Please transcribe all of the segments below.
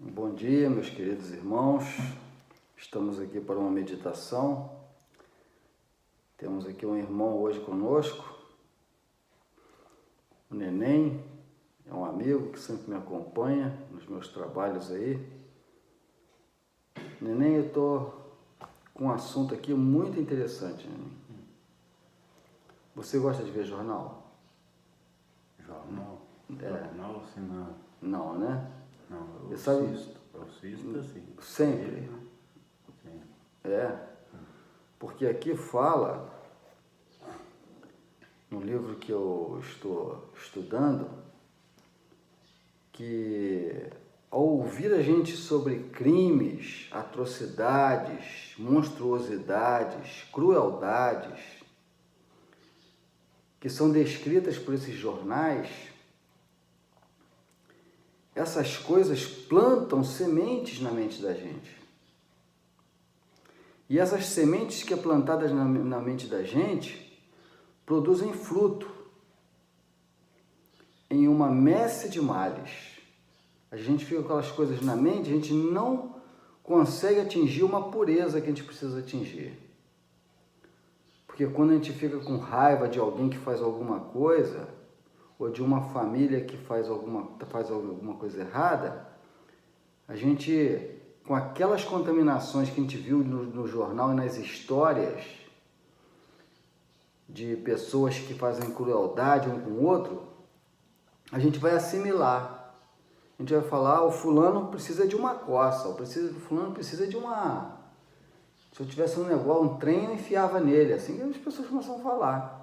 Bom dia, meus queridos irmãos. Estamos aqui para uma meditação. Temos aqui um irmão hoje conosco, o Neném. É um amigo que sempre me acompanha nos meus trabalhos aí. Neném, eu estou com um assunto aqui muito interessante, Neném. Você gosta de ver jornal? Jornal? É. Jornal, assim, não. Não, né? Não, eu sabe... Assista, sim. Sempre? Sim. É, porque aqui fala, no livro que eu estou estudando, que ao ouvir a gente sobre crimes, atrocidades, monstruosidades, crueldades, que são descritas por esses jornais, essas coisas plantam sementes na mente da gente. E essas sementes que é plantadas na mente da gente produzem fruto em uma messe de males. A gente fica com aquelas coisas na mente, a gente não consegue atingir uma pureza que a gente precisa atingir. Porque quando a gente fica com raiva de alguém que faz alguma coisa, ou de uma família que faz alguma coisa errada, a gente, com aquelas contaminações que a gente viu no jornal e nas histórias de pessoas que fazem crueldade um com o outro, a gente vai assimilar. A gente vai falar, o fulano precisa de uma coça, o fulano precisa de uma... Se eu tivesse um negócio, um trem, eu enfiava nele. Assim que as pessoas começam a falar.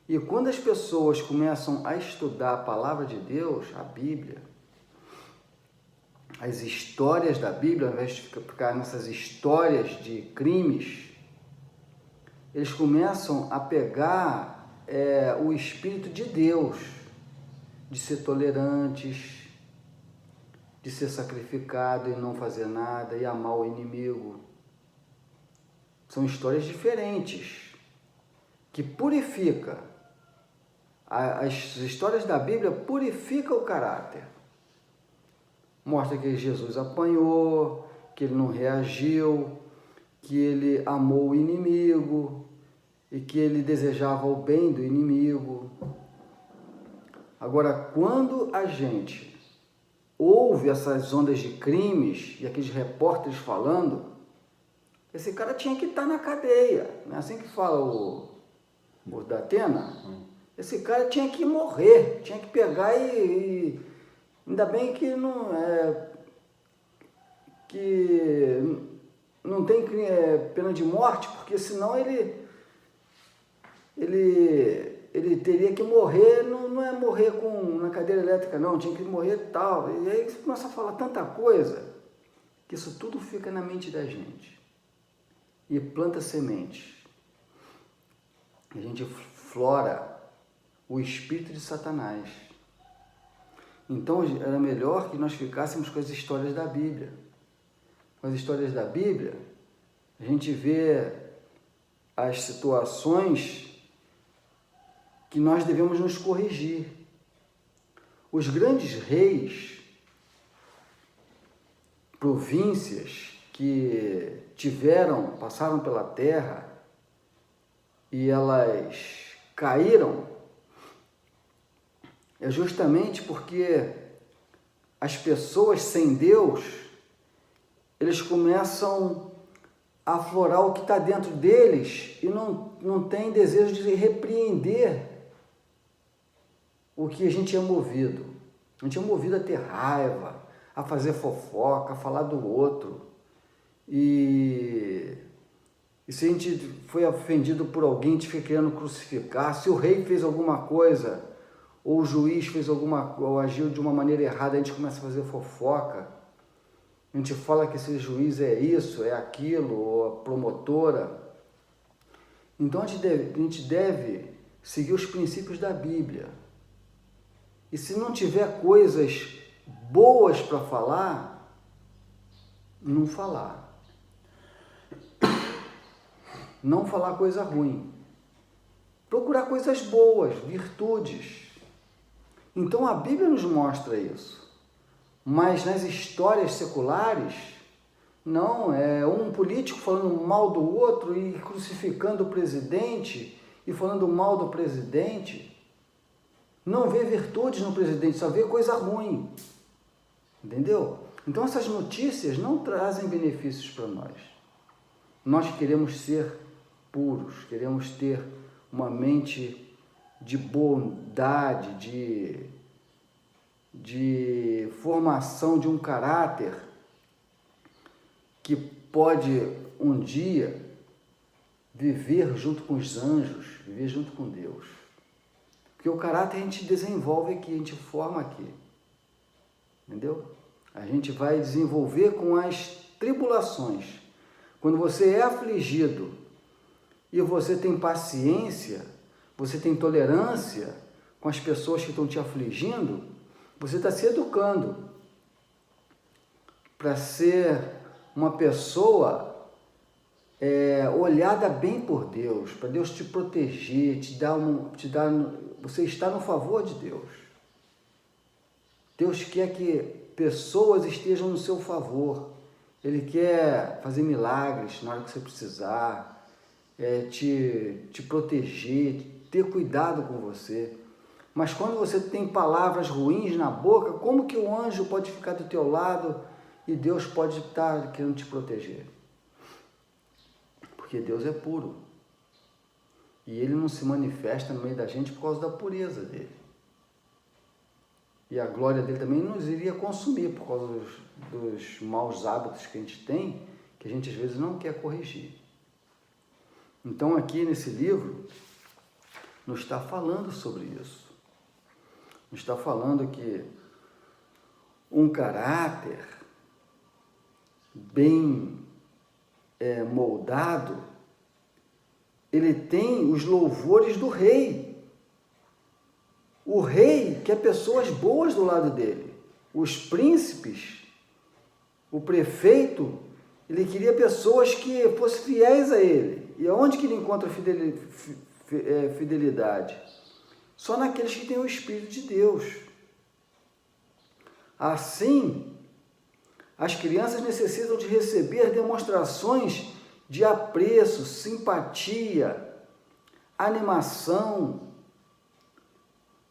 E quando as pessoas começam a estudar a palavra de Deus, a Bíblia, as histórias da Bíblia, ao invés de ficar nessas histórias de crimes, eles começam a pegar o Espírito de Deus, de ser tolerantes, de ser sacrificado e não fazer nada, e amar o inimigo. São histórias diferentes, que purifica. As histórias da Bíblia purificam o caráter. Mostra que Jesus apanhou, que ele não reagiu, que ele amou o inimigo e que ele desejava o bem do inimigo. Agora, quando a gente ouve essas ondas de crimes e aqueles repórteres falando, esse cara tinha que estar na cadeia. Não é assim que fala o Datena? Esse cara tinha que morrer, tinha que pegar e ainda bem que não tem pena de morte, porque senão ele teria que morrer, não é morrer na cadeira elétrica não, tinha que morrer tal. E aí você começa a falar tanta coisa, que isso tudo fica na mente da gente. E planta sementes. A gente flora o espírito de Satanás. Então era melhor que nós ficássemos com as histórias da Bíblia. Com as histórias da Bíblia, a gente vê as situações que nós devemos nos corrigir. Os grandes reis, províncias que passaram pela terra e elas caíram, é justamente porque as pessoas sem Deus, eles começam a aflorar o que está dentro deles e não tem desejo de repreender o que a gente é movido. A gente é movido a ter raiva, a fazer fofoca, a falar do outro. E se a gente foi ofendido por alguém, a gente fica querendo crucificar. Se o rei fez alguma coisa, ou o juiz ou agiu de uma maneira errada, a gente começa a fazer fofoca. A gente fala que esse juiz é isso, é aquilo, ou a promotora. Então a gente deve seguir os princípios da Bíblia. E se não tiver coisas boas para falar, não falar. Não falar coisa ruim. Procurar coisas boas, virtudes. Então a Bíblia nos mostra isso. Mas nas histórias seculares, não, é um político falando mal do outro e crucificando o presidente e falando mal do presidente. Não vê virtudes no presidente, só vê coisa ruim. Entendeu? Então essas notícias não trazem benefícios para nós. Nós queremos ser puros, queremos ter uma mente de bondade, de formação de um caráter que pode um dia viver junto com os anjos, viver junto com Deus. Porque o caráter a gente desenvolve aqui, a gente forma aqui. Entendeu? A gente vai desenvolver com as tribulações. Quando você é afligido e você tem paciência, você tem tolerância com as pessoas que estão te afligindo, você está se educando para ser uma pessoa olhada bem por Deus, para Deus te proteger, você está no favor de Deus. Deus quer que pessoas estejam no seu favor. Ele quer fazer milagres na hora que você precisar, te proteger, ter cuidado com você. Mas quando você tem palavras ruins na boca, como que o anjo pode ficar do teu lado e Deus pode estar querendo te proteger? Porque Deus é puro. E Ele não se manifesta no meio da gente por causa da pureza dEle. E a glória dEle também nos iria consumir por causa dos maus hábitos que a gente tem, que a gente às vezes não quer corrigir. Então aqui nesse livro, nos está falando sobre isso. Nos está falando que um caráter bem moldado, ele tem os louvores do rei. O rei quer pessoas boas do lado dele. Os príncipes, o prefeito, ele queria pessoas que fossem fiéis a ele. E aonde que ele encontra fidelidade? Só naqueles que têm o Espírito de Deus. Assim, as crianças necessitam de receber demonstrações de apreço, simpatia, animação,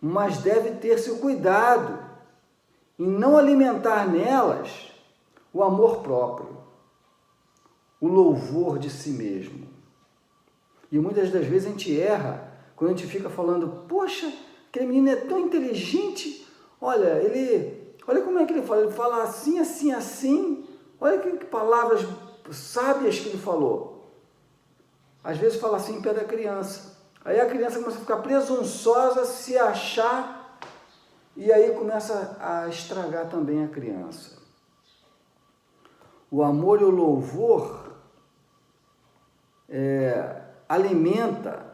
mas deve ter-se o cuidado em não alimentar nelas o amor próprio, o louvor de si mesmo. E muitas das vezes a gente erra quando a gente fica falando, poxa, aquele menino é tão inteligente, olha como é que ele fala assim, assim, assim, olha que palavras sábias que ele falou. Às vezes fala assim em pé da criança. Aí a criança começa a ficar presunçosa, se achar, e aí começa a estragar também a criança. O amor e o louvor alimenta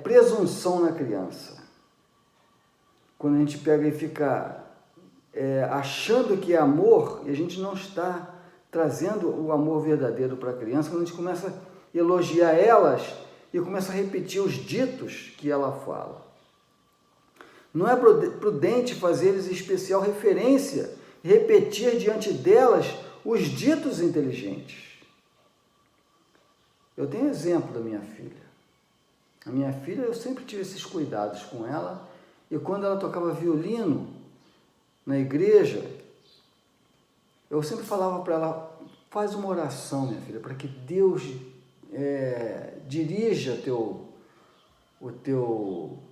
presunção na criança. Quando a gente pega e fica achando que é amor, e a gente não está trazendo o amor verdadeiro para a criança, quando a gente começa a elogiar elas e começa a repetir os ditos que ela fala. Não é prudente fazer-lhes especial referência e repetir diante delas os ditos inteligentes. Eu tenho exemplo da minha filha. A minha filha, eu sempre tive esses cuidados com ela, e quando ela tocava violino na igreja, eu sempre falava para ela, faz uma oração, minha filha, para que Deus dirija o teu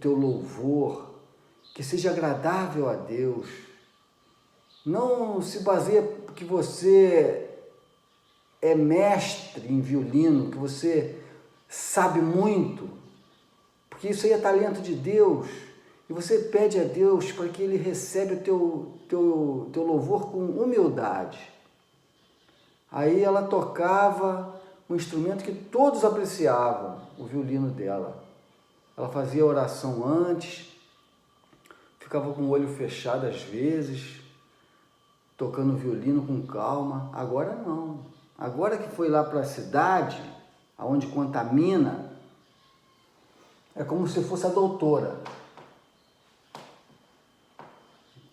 louvor, que seja agradável a Deus. Não se baseia que você é mestre em violino, que você sabe muito, porque isso aí é talento de Deus, e você pede a Deus para que Ele receba o teu louvor com humildade. Aí ela tocava um instrumento que todos apreciavam, o violino dela. Ela fazia oração antes, ficava com o olho fechado às vezes, tocando violino com calma. Agora não. Agora que foi lá para a cidade, aonde contamina, é como se fosse a doutora.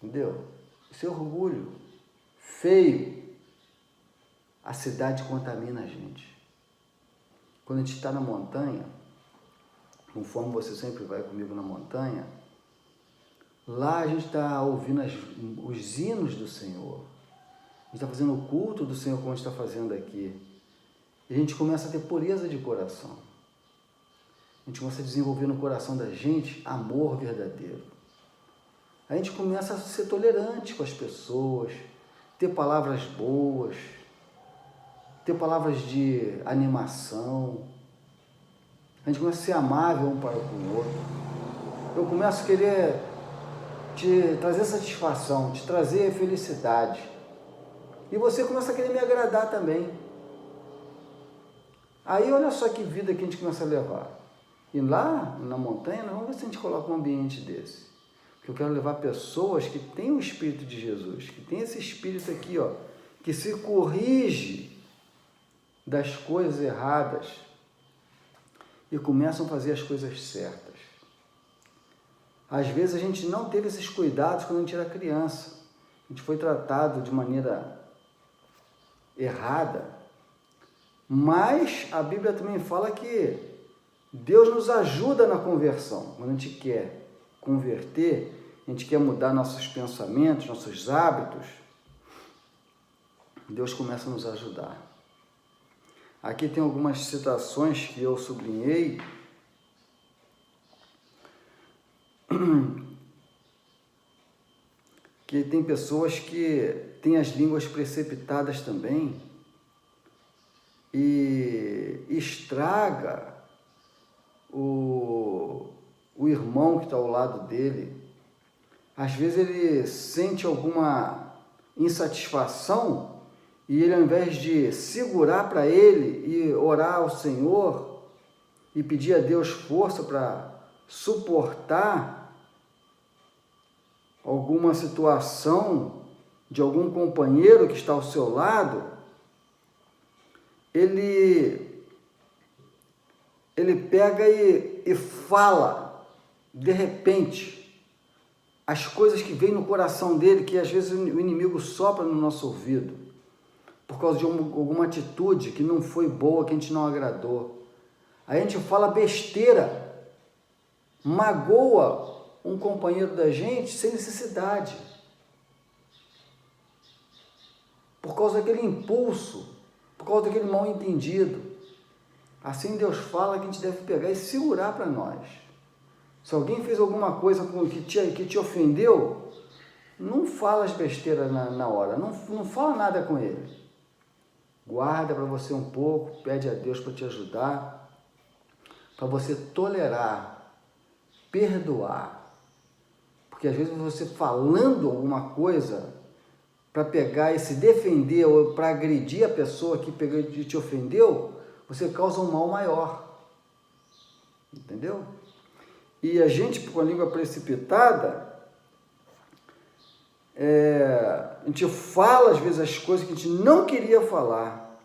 Entendeu? Isso é orgulho. Feio. A cidade contamina a gente. Quando a gente está na montanha, conforme você sempre vai comigo na montanha, lá a gente está ouvindo os hinos do Senhor. A gente está fazendo o culto do Senhor como a gente está fazendo aqui. E a gente começa a ter pureza de coração. A gente começa a desenvolver no coração da gente amor verdadeiro. A gente começa a ser tolerante com as pessoas, ter palavras boas, ter palavras de animação. A gente começa a ser amável um para com o outro. Eu começo a querer te trazer satisfação, te trazer felicidade. E você começa a querer me agradar também. Aí olha só que vida que a gente começa a levar. E lá na montanha, nós vamos ver se a gente coloca um ambiente desse. Porque eu quero levar pessoas que têm o Espírito de Jesus, que tem esse Espírito aqui, ó, que se corrige das coisas erradas e começam a fazer as coisas certas. Às vezes a gente não teve esses cuidados quando a gente era criança. A gente foi tratado de maneira errada, mas a Bíblia também fala que Deus nos ajuda na conversão. Quando a gente quer converter, a gente quer mudar nossos pensamentos, nossos hábitos, Deus começa a nos ajudar. Aqui tem algumas citações que eu sublinhei, que tem pessoas que têm as línguas precipitadas também e estraga o irmão que está ao lado dele. Às vezes ele sente alguma insatisfação e ele, ao invés de segurar para ele e orar ao Senhor e pedir a Deus força para suportar alguma situação de algum companheiro que está ao seu lado, ele pega e fala, de repente, as coisas que vêm no coração dele, que às vezes o inimigo sopra no nosso ouvido, por causa de alguma atitude que não foi boa, que a gente não agradou. A gente fala besteira, magoa um companheiro da gente sem necessidade, por causa daquele impulso, por causa daquele mal entendido. Assim Deus fala que a gente deve pegar e segurar para nós. Se alguém fez alguma coisa que te ofendeu, não fala as besteiras na hora, não fala nada com ele. Guarda para você um pouco, pede a Deus para te ajudar, para você tolerar, perdoar. Porque às vezes você falando alguma coisa para pegar e se defender ou para agredir a pessoa que pegou e te ofendeu, você causa um mal maior. Entendeu? E a gente, com a língua precipitada, a gente fala às vezes as coisas que a gente não queria falar.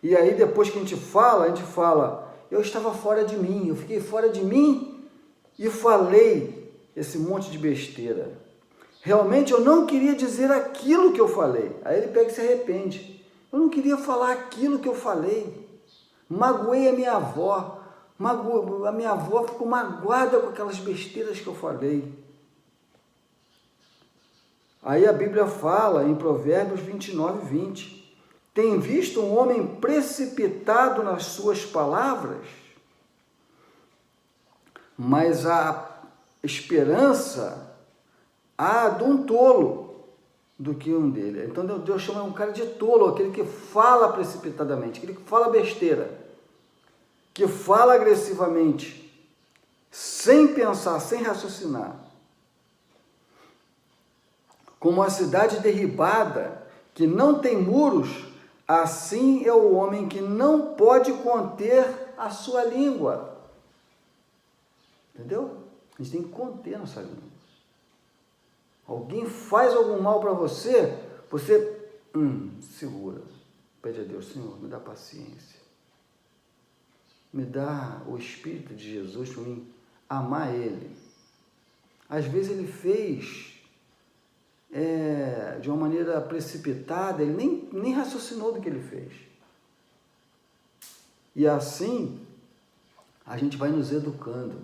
E aí depois que a gente fala, eu estava fora de mim, eu fiquei fora de mim e falei esse monte de besteira. Realmente eu não queria dizer aquilo que eu falei. Aí ele pega e se arrepende. Eu não queria falar aquilo que eu falei. Magoei a minha avó. A minha avó ficou magoada com aquelas besteiras que eu falei. Aí a Bíblia fala em Provérbios 29:20. Tem visto um homem precipitado nas suas palavras? Mas a esperança há de um tolo do que um dele. Então Deus chama um cara de tolo, aquele que fala precipitadamente, aquele que fala besteira, que fala agressivamente, sem pensar, sem raciocinar. Como a cidade derribada, que não tem muros, assim é o homem que não pode conter a sua língua. Entendeu? A gente tem que conter a nossa língua. Alguém faz algum mal para você, você segura. Pede a Deus, Senhor, me dá paciência. Me dá o Espírito de Jesus para mim amar Ele. Às vezes Ele fez de uma maneira precipitada, ele nem raciocinou do que ele fez. E assim, a gente vai nos educando.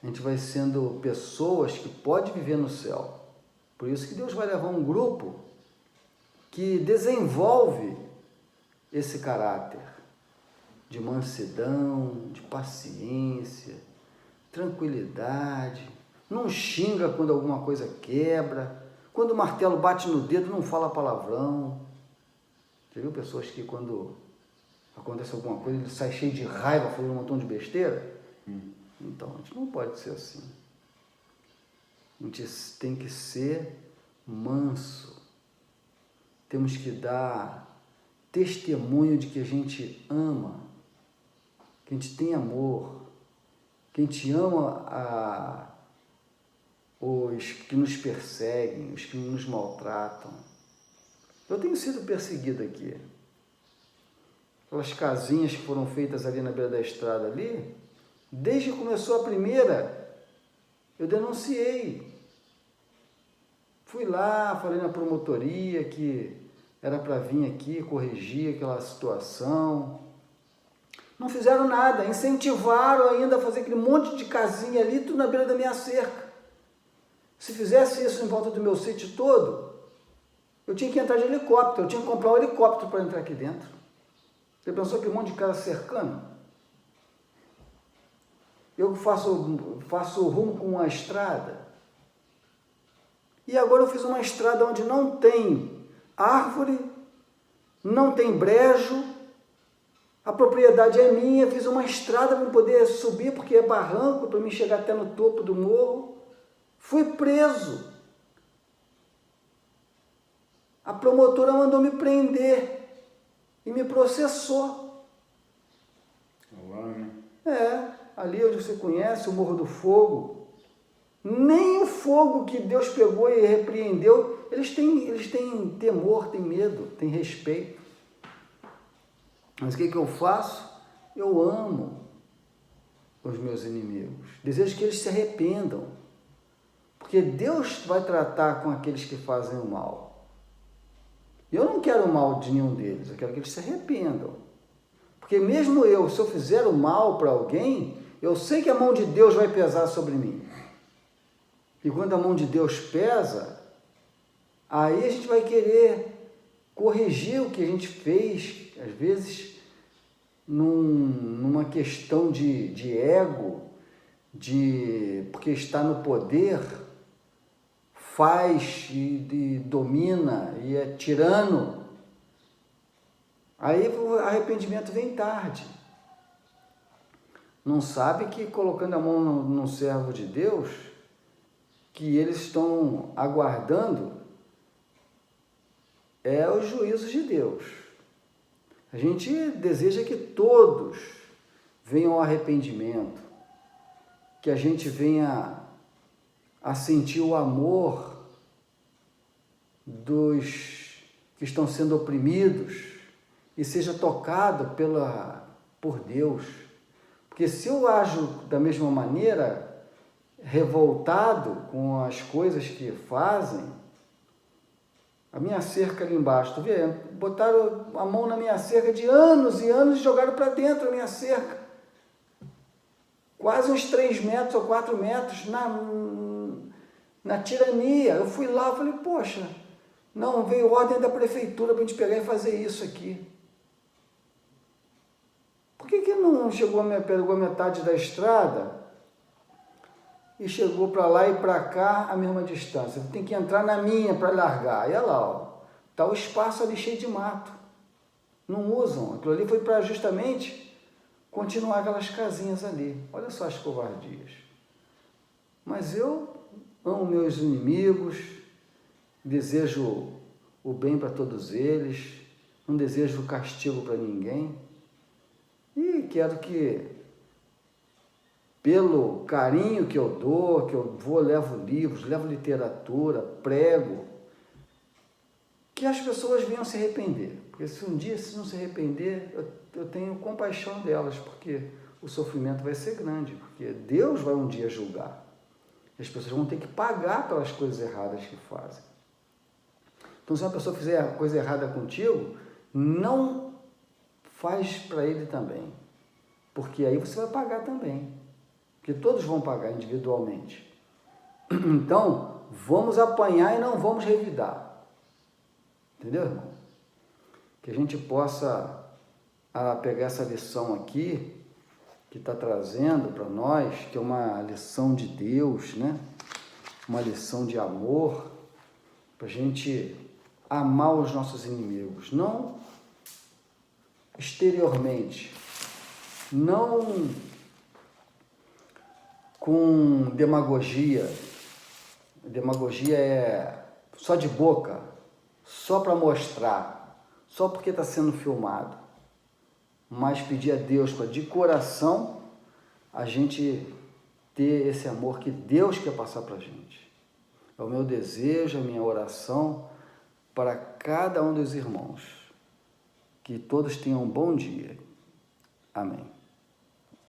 A gente vai sendo pessoas que podem viver no céu. Por isso que Deus vai levar um grupo que desenvolve esse caráter de mansidão, de paciência, tranquilidade, não xinga quando alguma coisa quebra, quando o martelo bate no dedo não fala palavrão. Já viu pessoas que quando acontece alguma coisa ele sai cheio de raiva falando um montão de besteira? Então, a gente não pode ser assim. A gente tem que ser manso. Temos que dar testemunho de que a gente ama, que a gente tem amor, que a gente ama os que nos perseguem, os que nos maltratam. Eu tenho sido perseguido aqui. Aquelas casinhas que foram feitas ali na beira da estrada ali, desde que começou a primeira, eu denunciei. Fui lá, falei na promotoria que era para vir aqui corrigir aquela situação. Não fizeram nada, incentivaram ainda a fazer aquele monte de casinha ali, tudo na beira da minha cerca. Se fizesse isso em volta do meu sítio todo, eu tinha que entrar de helicóptero, eu tinha que comprar um helicóptero para entrar aqui dentro. Você pensou que um monte de cara cercando? Eu faço rumo com uma estrada. E agora eu fiz uma estrada onde não tem árvore, não tem brejo, a propriedade é minha, fiz uma estrada para poder subir, porque é barranco, para mim chegar até no topo do morro. Fui preso. A promotora mandou me prender e me processou. Olá, né? Ali onde você conhece, o Morro do Fogo. Nem o fogo que Deus pegou e repreendeu, eles têm temor, têm medo, têm respeito. Mas o que eu faço? Eu amo os meus inimigos. Desejo que eles se arrependam. Porque Deus vai tratar com aqueles que fazem o mal. Eu não quero o mal de nenhum deles, eu quero que eles se arrependam. Porque mesmo se eu fizer o mal para alguém, eu sei que a mão de Deus vai pesar sobre mim. E quando a mão de Deus pesa, aí a gente vai querer corrigir o que a gente fez, às vezes, numa questão de ego, porque está no poder, faz e domina e é tirano. Aí o arrependimento vem tarde. Não sabe que colocando a mão no servo de Deus, que eles estão aguardando os juízos de Deus. A gente deseja que todos venham ao arrependimento, que a gente venha a sentir o amor dos que estão sendo oprimidos e seja tocado por Deus. Porque se eu ajo da mesma maneira, revoltado com as coisas que fazem, a minha cerca ali embaixo, tu vê? Botaram a mão na minha cerca de anos e anos e jogaram para dentro a minha cerca. Quase uns 3 metros ou 4 metros na tirania. Eu fui lá e falei, poxa, não, veio ordem da prefeitura para a gente pegar e fazer isso aqui. Por que não pegou metade da estrada e chegou para lá e para cá a mesma distância? Tem que entrar na minha para largar. E olha lá, está o espaço ali cheio de mato. Não usam. Aquilo ali foi para justamente continuar aquelas casinhas ali. Olha só as covardias. Mas eu amo meus inimigos, desejo o bem para todos eles, não desejo castigo para ninguém. E quero que, pelo carinho que eu dou, que eu levo livros, levo literatura, prego, que as pessoas venham se arrepender. Porque se um dia se não se arrepender, eu tenho compaixão delas, porque o sofrimento vai ser grande, porque Deus vai um dia julgar. As pessoas vão ter que pagar pelas coisas erradas que fazem. Então, se uma pessoa fizer coisa errada contigo, não faz para ele também, porque aí você vai pagar também, porque todos vão pagar individualmente. Então, vamos apanhar e não vamos revidar, entendeu, irmão? Que a gente possa pegar essa lição aqui, que está trazendo para nós, que é uma lição de Deus, né? Uma lição de amor, para a gente amar os nossos inimigos, não exteriormente, não com demagogia. Demagogia é só de boca, só para mostrar, só porque está sendo filmado. Mas pedir a Deus para de coração a gente ter esse amor que Deus quer passar para a gente. É o meu desejo, a minha oração para cada um dos irmãos. Que todos tenham um bom dia. Amém.